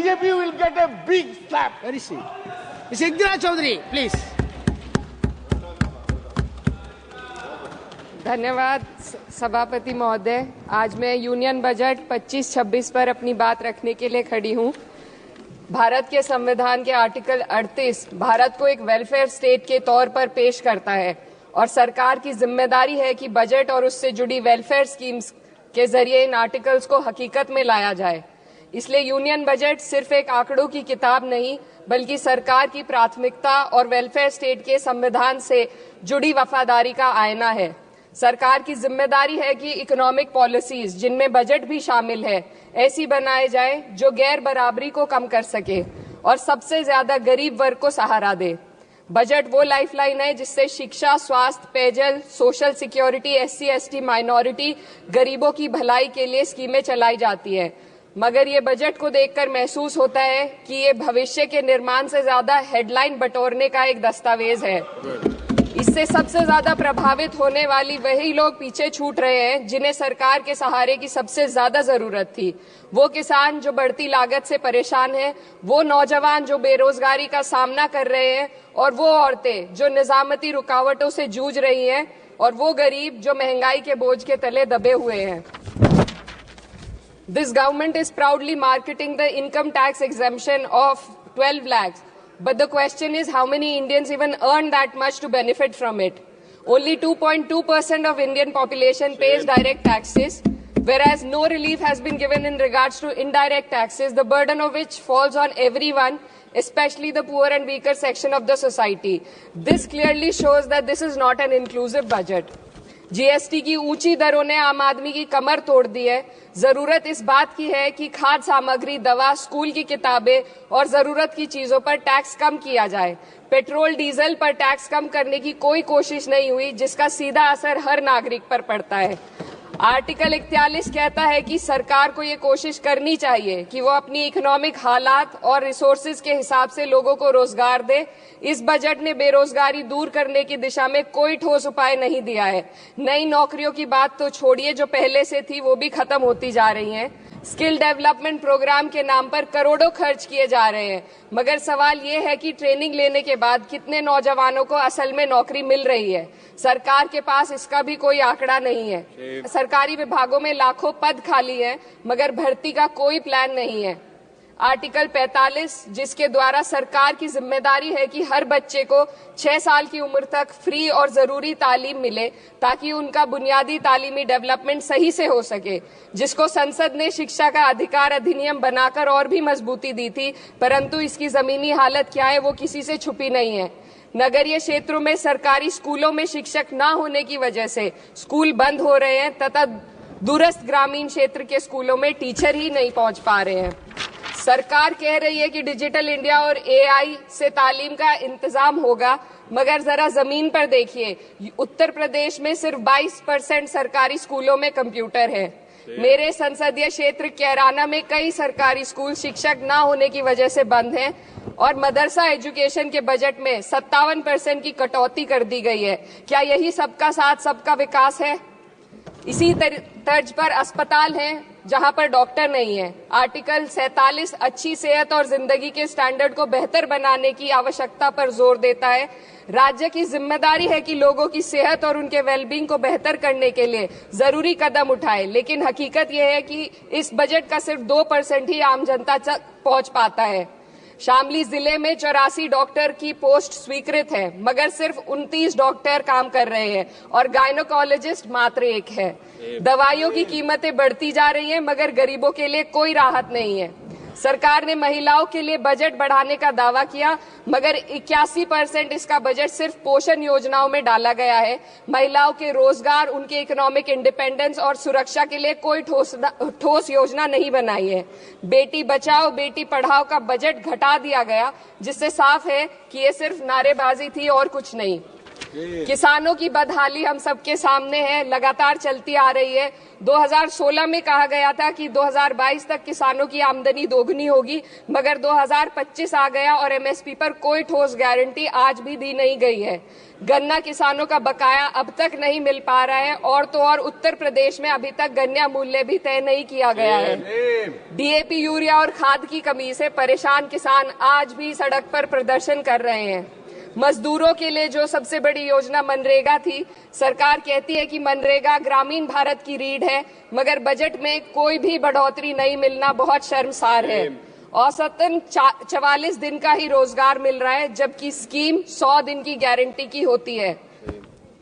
BJP will get a big slap. Where is he? Ms. Indira Chaudhary, please. धन्यवाद सभापति महोदय। आज मैं यूनियन बजट 25-26 पर अपनी बात रखने के लिए खड़ी हूं। भारत के संविधान के आर्टिकल 38 भारत को एक वेलफेयर स्टेट के तौर पर पेश करता है और सरकार की जिम्मेदारी है कि बजट और उससे जुड़ी वेलफेयर स्कीम्स के जरिए इन आर्टिकल्स को हकीकत में लाया जाए। इसलिए यूनियन बजट सिर्फ एक आंकड़ों की किताब नहीं, बल्कि सरकार की प्राथमिकता और वेलफेयर स्टेट के संविधान से जुड़ी वफादारी का आईना है। सरकार की जिम्मेदारी है कि इकोनॉमिक पॉलिसीज, जिनमें बजट भी शामिल है, ऐसी बनाए जाए जो गैर बराबरी को कम कर सके और सबसे ज्यादा गरीब वर्ग को सहारा दे। बजट वो लाइफलाइन है जिससे शिक्षा, स्वास्थ्य, पेयजल, सोशल सिक्योरिटी, SC/ST माइनॉरिटी, गरीबों की भलाई के लिए स्कीमें चलाई जाती है। मगर ये बजट को देखकर महसूस होता है कि ये भविष्य के निर्माण से ज्यादा हेडलाइन बटोरने का एक दस्तावेज है। इससे सबसे ज्यादा प्रभावित होने वाली वही लोग पीछे छूट रहे हैं जिन्हें सरकार के सहारे की सबसे ज्यादा जरूरत थी। वो किसान जो बढ़ती लागत से परेशान हैं, वो नौजवान जो बेरोजगारी का सामना कर रहे हैं और वो औरतें जो निजामती रुकावटों से जूझ रही हैं और वो गरीब जो महंगाई के बोझ के तले दबे हुए हैं। This government is proudly marketing the income tax exemption of 12 lakhs. But the question is, how many Indians even earn that much to benefit from it? Only 2.2% of Indian population pays direct taxes, whereas no relief has been given in regards to indirect taxes, the burden of which falls on everyone, especially the poor and weaker section of the society. This clearly shows that this is not an inclusive budget. GST की ऊंची दरों ने आम आदमी की कमर तोड़ दी है। जरूरत इस बात की है कि खाद्य सामग्री, दवा, स्कूल की किताबें और जरूरत की चीजों पर टैक्स कम किया जाए। पेट्रोल, डीजल पर टैक्स कम करने की कोई कोशिश नहीं हुई, जिसका सीधा असर हर नागरिक पर पड़ता है। आर्टिकल 41 कहता है कि सरकार को ये कोशिश करनी चाहिए कि वो अपनी इकोनॉमिक हालात और रिसोर्सेज के हिसाब से लोगों को रोजगार दे। इस बजट ने बेरोजगारी दूर करने की दिशा में कोई ठोस उपाय नहीं दिया है। नई नौकरियों की बात तो छोड़िए, जो पहले से थी वो भी खत्म होती जा रही हैं। स्किल डेवलपमेंट प्रोग्राम के नाम पर करोड़ों खर्च किए जा रहे हैं, मगर सवाल ये है कि ट्रेनिंग लेने के बाद कितने नौजवानों को असल में नौकरी मिल रही है। सरकार के पास इसका भी कोई आंकड़ा नहीं है। सरकारी विभागों में लाखों पद खाली हैं, मगर भर्ती का कोई प्लान नहीं है। आर्टिकल 45, जिसके द्वारा सरकार की जिम्मेदारी है कि हर बच्चे को 6 साल की उम्र तक फ्री और जरूरी तालीम मिले ताकि उनका बुनियादी तालीमी डेवलपमेंट सही से हो सके, जिसको संसद ने शिक्षा का अधिकार अधिनियम बनाकर और भी मजबूती दी थी, परंतु इसकी जमीनी हालत क्या है वो किसी से छुपी नहीं है। नगरीय क्षेत्रों में सरकारी स्कूलों में शिक्षक न होने की वजह से स्कूल बंद हो रहे हैं तथा दूरस्थ ग्रामीण क्षेत्र के स्कूलों में टीचर ही नहीं पहुंच पा रहे हैं। सरकार कह रही है कि डिजिटल इंडिया और AI से तालीम का इंतजाम होगा, मगर जरा जमीन पर देखिए, उत्तर प्रदेश में सिर्फ 22% सरकारी स्कूलों में कंप्यूटर है। मेरे संसदीय क्षेत्र कैराना में कई सरकारी स्कूल शिक्षक न होने की वजह से बंद हैं और मदरसा एजुकेशन के बजट में 57% की कटौती कर दी गई है। क्या यही सबका साथ सबका विकास है? इसी तर्ज पर अस्पताल हैं जहां पर डॉक्टर नहीं है। आर्टिकल 47 अच्छी सेहत और जिंदगी के स्टैंडर्ड को बेहतर बनाने की आवश्यकता पर जोर देता है। राज्य की जिम्मेदारी है कि लोगों की सेहत और उनके वेलबींग को बेहतर करने के लिए जरूरी कदम उठाए, लेकिन हकीकत यह है कि इस बजट का सिर्फ 2% ही आम जनता तक पहुंच पाता है। शामली जिले में 84 डॉक्टर की पोस्ट स्वीकृत है, मगर सिर्फ 29 डॉक्टर काम कर रहे हैं और गायनोकोलॉजिस्ट मात्र 1 है। दवाइयों की कीमतें बढ़ती जा रही हैं, मगर गरीबों के लिए कोई राहत नहीं है। सरकार ने महिलाओं के लिए बजट बढ़ाने का दावा किया, मगर 81% इसका बजट सिर्फ पोषण योजनाओं में डाला गया है। महिलाओं के रोजगार, उनके इकोनॉमिक इंडिपेंडेंस और सुरक्षा के लिए कोई ठोस योजना नहीं बनाई है। बेटी बचाओ बेटी पढ़ाओ का बजट घटा दिया गया, जिससे साफ है कि ये सिर्फ नारेबाजी थी और कुछ नहीं। किसानों की बदहाली हम सबके सामने है, लगातार चलती आ रही है। 2016 में कहा गया था कि 2022 तक किसानों की आमदनी दोगुनी होगी, मगर 2025 आ गया और एमएसपी पर कोई ठोस गारंटी आज भी दी नहीं गई है। गन्ना किसानों का बकाया अब तक नहीं मिल पा रहा है और तो और उत्तर प्रदेश में अभी तक गन्ना मूल्य भी तय नहीं किया गया है। डीएपी, यूरिया और खाद की कमी से परेशान किसान आज भी सड़क पर प्रदर्शन कर रहे हैं। मजदूरों के लिए जो सबसे बड़ी योजना मनरेगा थी, सरकार कहती है कि मनरेगा ग्रामीण भारत की रीढ़ है, मगर बजट में कोई भी बढ़ोतरी नहीं मिलना बहुत शर्मसार है। औसतन 44 दिन का ही रोजगार मिल रहा है, जबकि स्कीम 100 दिन की गारंटी की होती है।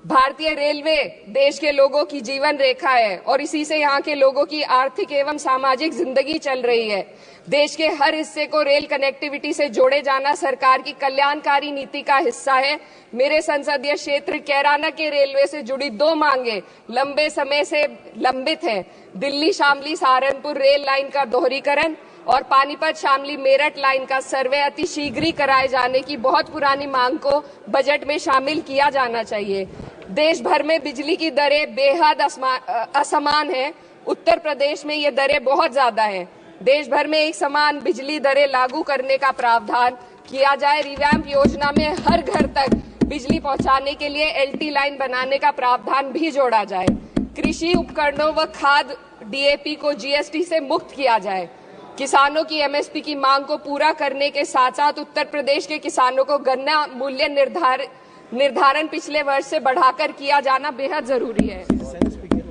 भारतीय रेलवे देश के लोगों की जीवन रेखा है और इसी से यहाँ के लोगों की आर्थिक एवं सामाजिक जिंदगी चल रही है। देश के हर हिस्से को रेल कनेक्टिविटी से जोड़े जाना सरकार की कल्याणकारी नीति का हिस्सा है। मेरे संसदीय क्षेत्र कैराना के रेलवे से जुड़ी 2 मांगे लंबे समय से लंबित हैं। दिल्ली शामली सहारनपुर रेल लाइन का दोहरीकरण और पानीपत शामली मेरठ लाइन का सर्वे अति शीघ्र ही कराए जाने की बहुत पुरानी मांग को बजट में शामिल किया जाना चाहिए। देश भर में बिजली की दरें बेहद असमान है। उत्तर प्रदेश में ये दरें बहुत ज्यादा हैं। देश भर में एक समान बिजली दरें लागू करने का प्रावधान किया जाए। रिवैम्प योजना में हर घर तक बिजली पहुंचाने के लिए एलटी लाइन बनाने का प्रावधान भी जोड़ा जाए। कृषि उपकरणों व खाद डीएपी को जीएसटी से मुक्त किया जाए। किसानों की एमएसपी की मांग को पूरा करने के साथ साथ उत्तर प्रदेश के किसानों को गन्ना मूल्य निर्धारण पिछले वर्ष से बढ़ाकर किया जाना बेहद जरूरी है।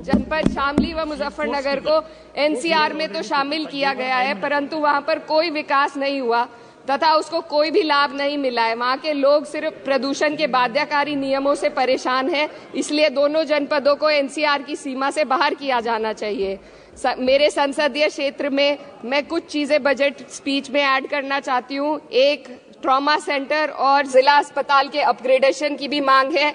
जनपद शामली व मुजफ्फरनगर को एनसीआर में तो शामिल किया गया है, परंतु वहां पर कोई विकास नहीं हुआ तथा उसको कोई भी लाभ नहीं मिला है। वहां के लोग सिर्फ प्रदूषण के बाध्यकारी नियमों से परेशान हैं, इसलिए दोनों जनपदों को एनसीआर की सीमा से बाहर किया जाना चाहिए। मेरे संसदीय क्षेत्र में मैं कुछ चीजें बजट स्पीच में ऐड करना चाहती हूँ। एक, ट्रॉमा सेंटर और जिला अस्पताल के अपग्रेडेशन की भी मांग है।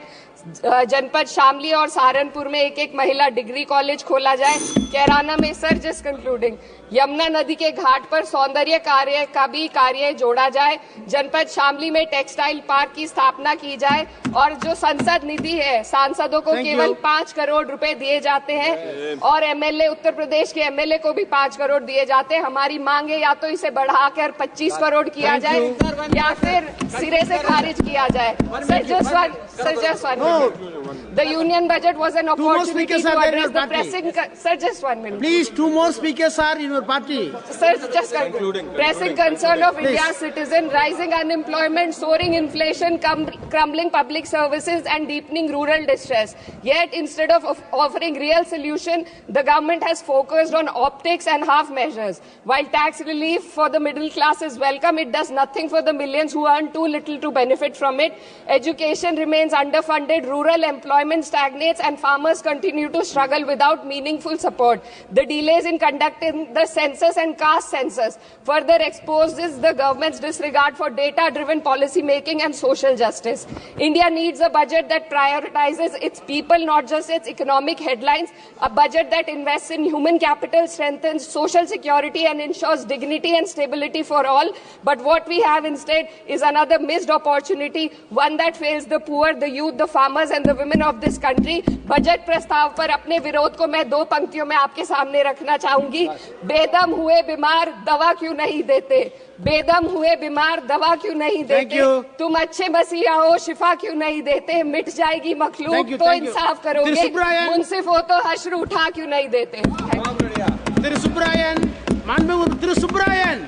जनपद शामली और सहारनपुर में एक महिला डिग्री कॉलेज खोला जाए। कैराना में सर जस्ट कंक्लूडिंग, यमुना नदी के घाट पर सौंदर्य कार्य का भी कार्य जोड़ा जाए। जनपद शामली में टेक्सटाइल पार्क की स्थापना की जाए और जो संसद निधि है, सांसदों को केवल 5 करोड़ रुपए दिए जाते हैं और एमएलए, उत्तर प्रदेश के एमएलए को भी 5 करोड़ दिए जाते हैं। हमारी मांग है या तो इसे बढ़ाकर 25 करोड़ किया जाए या फिर सिरे से खारिज किया जाए। Sir, just one minute. The union budget was an opportunity to address the pressing. Sir, just 1 minute. Please, 2 more speakers are in your party. Sir, just pressing concern of India's citizen, rising unemployment, soaring inflation, crumbling public services, and deepening rural distress. Yet, instead of offering real solution, the government has focused on optics and half measures. While tax relief for the middle class is welcome, it does nothing for the millions who earn too little to benefit from it. Education remains underfunded, rural employment stagnates, and farmers continue to struggle without meaningful support. The delays in conducting the census and caste census further exposes the government's disregard for data-driven policy making and social justice. India needs a budget that prioritizes its people, not just its economic headlines, a budget that invests in human capital, strengthens social security, and ensures dignity and stability for all. But what we have instead is another missed opportunity, one that fails the poor, the youth, the farmers and the women of this country. Budget प्रस्ताव पर अपने विरोध को मैं 2 पंक्तियों में आपके सामने रखना चाहूंगी। बेदम हुए बीमार दवा क्यों नहीं देते? बेदम हुए बीमार दवा क्यों नहीं देते? तुम अच्छे मसीहा हो, शिफा क्यों नहीं देते? मिट जाएगी मखलूक तो इंसाफ करोगे, मुंसिफ हो तो हश्र उठा क्यों नहीं देते? Subrayan,